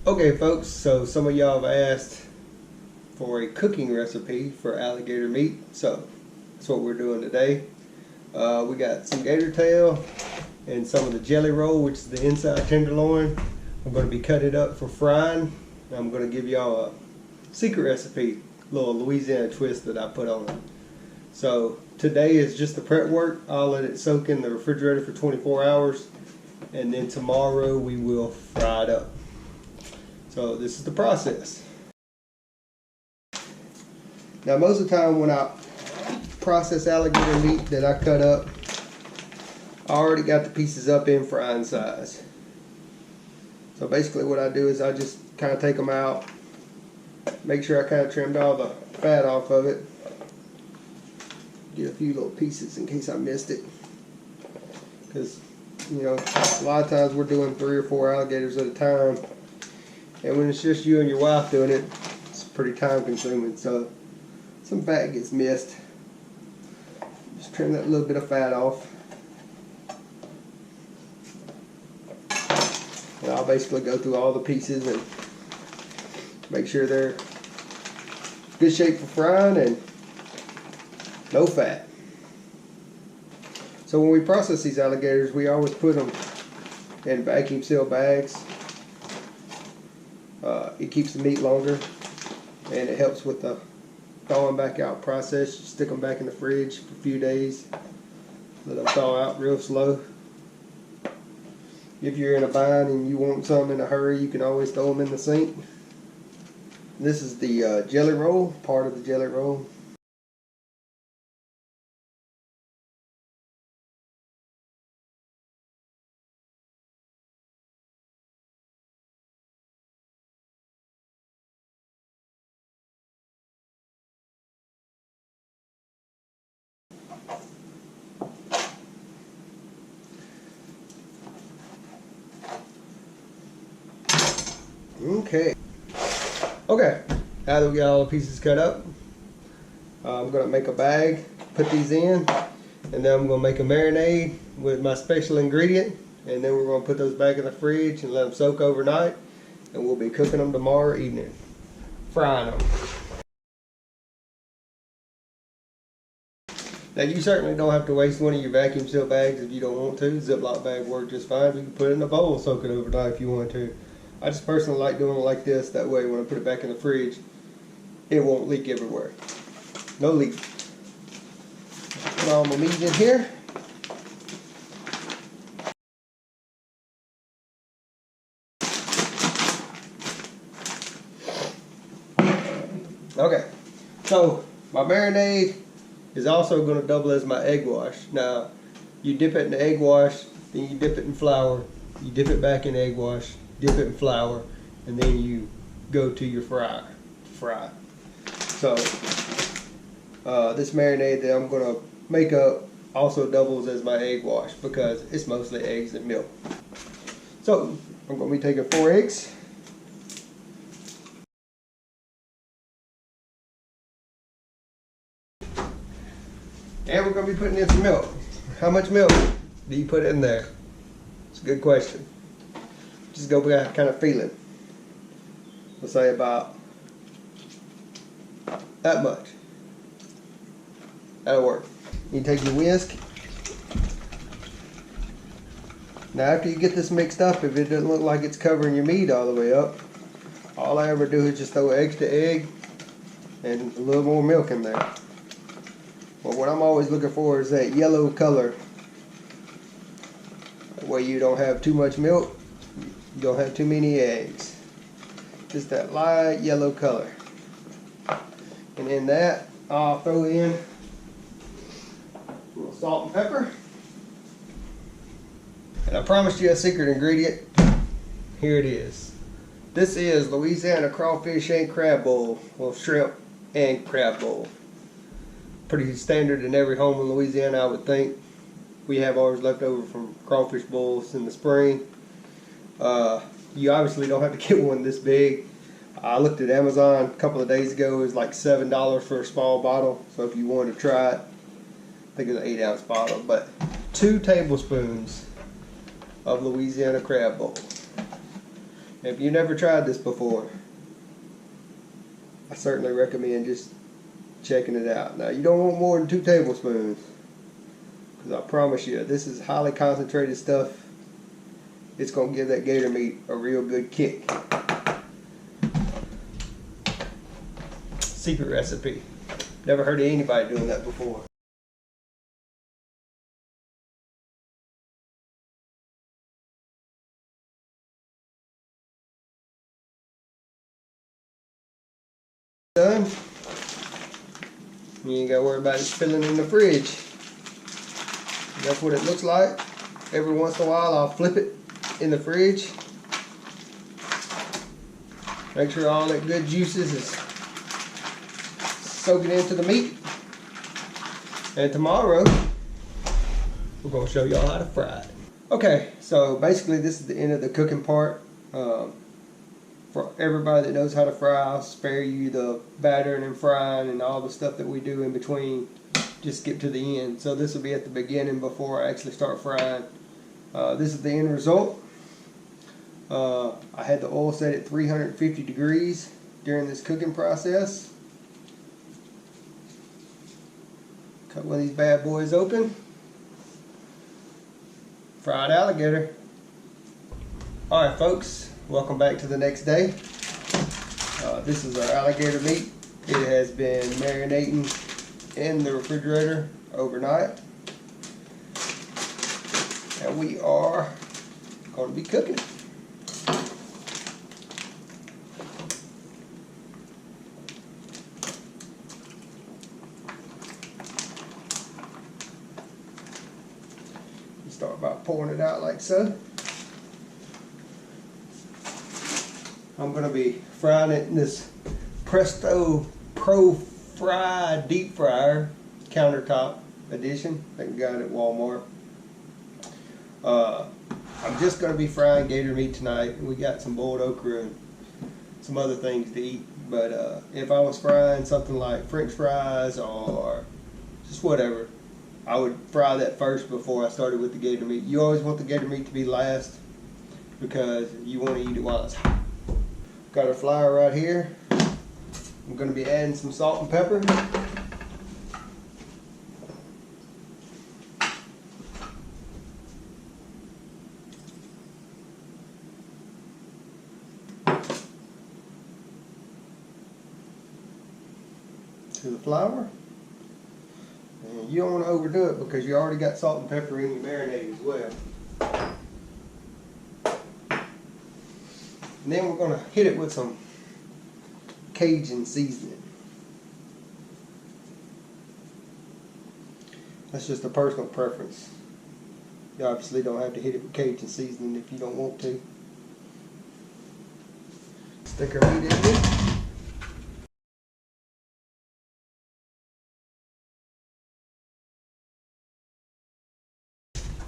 Okay folks, so some of y'all have asked for a cooking recipe for alligator meat, so that's what we're doing today. We got some gator tail and some of the jelly roll, which is the inside tenderloin. I'm going to be cutting it up for frying. I'm going to give y'all a secret recipe, a little Louisiana twist that I put on it. So today is just the prep work. I'll let it soak in the refrigerator for 24 hours and then tomorrow we will fry it up. So this is the process. Now most of the time when I process alligator meat that I cut up, I already got the pieces up in frying size. So basically what I do is I just kind of take them out, make sure I kind of trimmed all the fat off of it, get a few little pieces in case I missed it, because you know a lot of times we're doing 3 or 4 alligators at a time, and when it's just you and your wife doing it, it's pretty time consuming, so some fat gets missed. Just trim that little bit of fat off. And I'll basically go through all the pieces and make sure they're good shape for frying and no fat. So when we process these alligators, we always put them in vacuum seal bags. It keeps the meat longer and it helps with the thawing back out process. You stick them back in the fridge for a few days, let them thaw out real slow. If you're in a bind and you want some in a hurry, you can always throw them in the sink. This is the jelly roll, part of the jelly roll. Okay, now that we got all the pieces cut up, I'm going to make a bag, put these in, and then I'm going to make a marinade with my special ingredient, and then we're going to put those back in the fridge and let them soak overnight, and we'll be cooking them tomorrow evening, frying them. Now you certainly don't have to waste one of your vacuum seal bags if you don't want to. Ziploc bag work just fine. You can put it in a bowl and soak it overnight if you want to. I just personally like doing it like this, that way when I put it back in the fridge, it won't leak everywhere. No leak. Put all my meat in here. Okay, so my marinade is also going to double as my egg wash. Now, you dip it in the egg wash, then you dip it in flour, you dip it back in egg wash, dip it in flour, and then you go to your fry. So this marinade that I'm going to make up also doubles as my egg wash because it's mostly eggs and milk. So I'm going to be taking 4 eggs. And we're going to be putting in some milk. How much milk do you put in there? It's a good question. Just go by kind of feeling. We'll say about that much. That'll work. You take your whisk. Now after you get this mixed up, if it doesn't look like it's covering your meat all the way up, all I ever do is just throw extra egg and a little more milk in there. But what I'm always looking for is that yellow color. That way you don't have too much milk, you don't have too many eggs. Just that light yellow color. And in that, I'll throw in a little salt and pepper. And I promised you a secret ingredient. Here it is. This is Louisiana Crawfish and Crab Bowl. Well, shrimp and crab bowl. Pretty standard in every home in Louisiana, I would think. We have ours left over from crawfish bowls in the spring. You obviously don't have to get one this big. I looked at Amazon a couple of days ago. It was like $7 for a small bottle. So if you wanted to try it, I think it's an 8-ounce bottle. But 2 tablespoons of Louisiana crab bowl. If you never tried this before, I certainly recommend just checking it out. Now, you don't want more than 2 tablespoons, because I promise you, this is highly concentrated stuff. It's going to give that gator meat a real good kick. Secret recipe. Never heard of anybody doing that before. Done. You ain't got to worry about it spilling in the fridge. That's what it looks like. Every once in a while I'll flip it in the fridge. Make sure all that good juices is soaking into the meat. And tomorrow we're going to show y'all how to fry it. Okay, so basically this is the end of the cooking part. For everybody that knows how to fry, I'll spare you the battering and frying and all the stuff that we do in between. Just skip to the end. So this will be at the beginning before I actually start frying. This is the end result. I had the oil set at 350 degrees during this cooking process. Cut one of these bad boys open. Fried alligator. Alright folks, welcome back to the next day. This is our alligator meat. It has been marinating in the refrigerator overnight. And we are going to be cooking it. Start by pouring it out like so. I'm going to be frying it in this Presto Pro Fry deep fryer, countertop edition that you got at Walmart. I'm just going to be frying gator meat tonight. We got some boiled okra and some other things to eat. But if I was frying something like French fries or just whatever, I would fry that first before I started with the gator meat. You always want the gator meat to be last because you want to eat it while it's hot. Got our flour right here. I'm going to be adding some salt and pepper. To the flour. And you don't want to overdo it because you already got salt and pepper in your marinade as well. And then we're going to hit it with some Cajun seasoning. That's just a personal preference. You obviously don't have to hit it with Cajun seasoning if you don't want to. Stick our meat in here.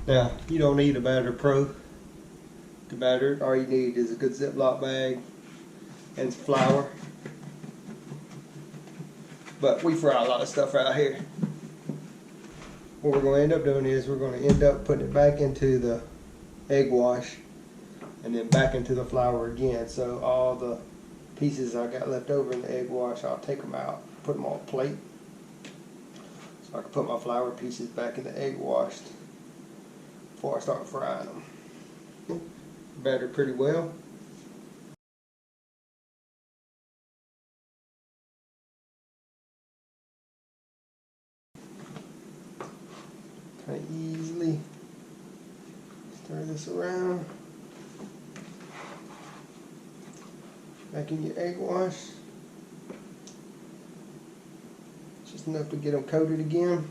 Now, you don't need a batter pro to batter it. All you need is a good Ziploc bag and some flour. But we fry a lot of stuff out here. What we're going to end up doing is we're going to end up putting it back into the egg wash and then back into the flour again. So all the pieces I got left over in the egg wash, I'll take them out, put them on a plate. So I can put my flour pieces back in the egg washed before I start frying them. Batter pretty well. Kind of easily stir this around. Back in your egg wash. Just enough to get them coated again.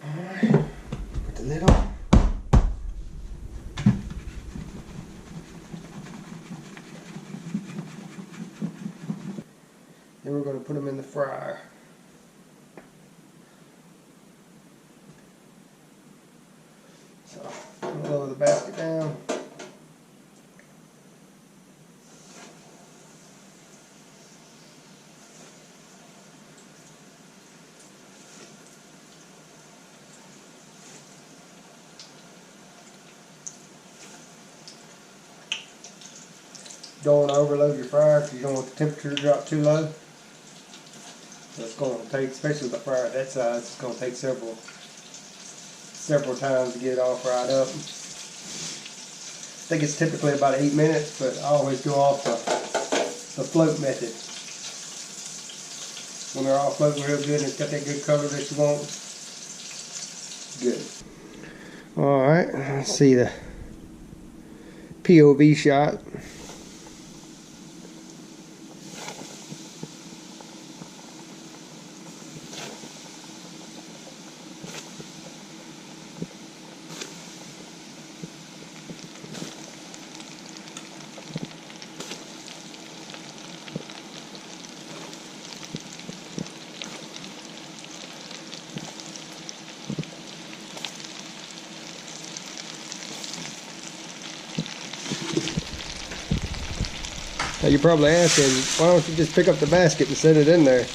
Alright, put the lid on. Then we're going to put them in the fryer. So, I'm going to lower the basket down. don't want to overload your fryer because you don't want the temperature to drop too low. So it's going to take, especially the fryer that size, it's going to take several times to get it all fried up. I think it's typically about 8 minutes, but I always go off the float method. When they're all floating real good and it's got that good color that you want. Good. Alright, let's see the POV shot. Now you're probably asking, why don't you just pick up the basket and set it in there?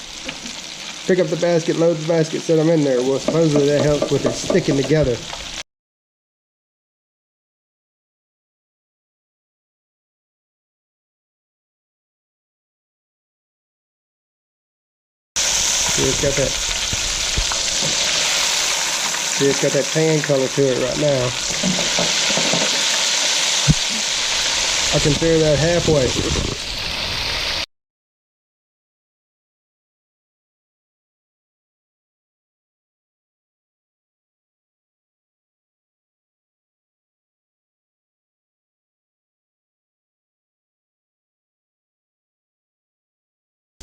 Pick up the basket, load the basket, set them in there. Well, supposedly that helps with it sticking together. See, it's got that tan color to it right now. I can tear that halfway.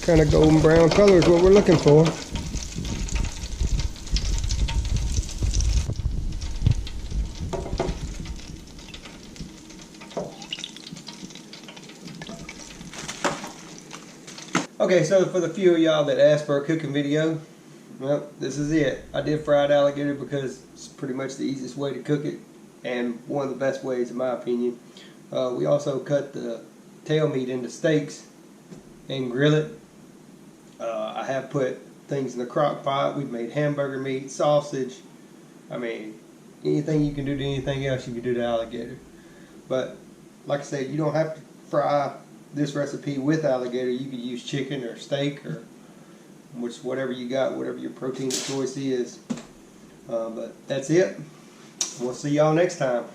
Kind of golden brown color is what we're looking for. Okay, so for the few of y'all that asked for a cooking video, well, this is it. I did fried alligator because it's pretty much the easiest way to cook it and one of the best ways in my opinion. We also cut the tail meat into steaks and grill it. I have put things in the crock pot. We've made hamburger meat, sausage. I mean, anything you can do to anything else you can do to alligator. But like I said, you don't have to fry this recipe with alligator. You could use chicken or steak or whatever you got, whatever your protein of choice is. But that's it. We'll see y'all next time.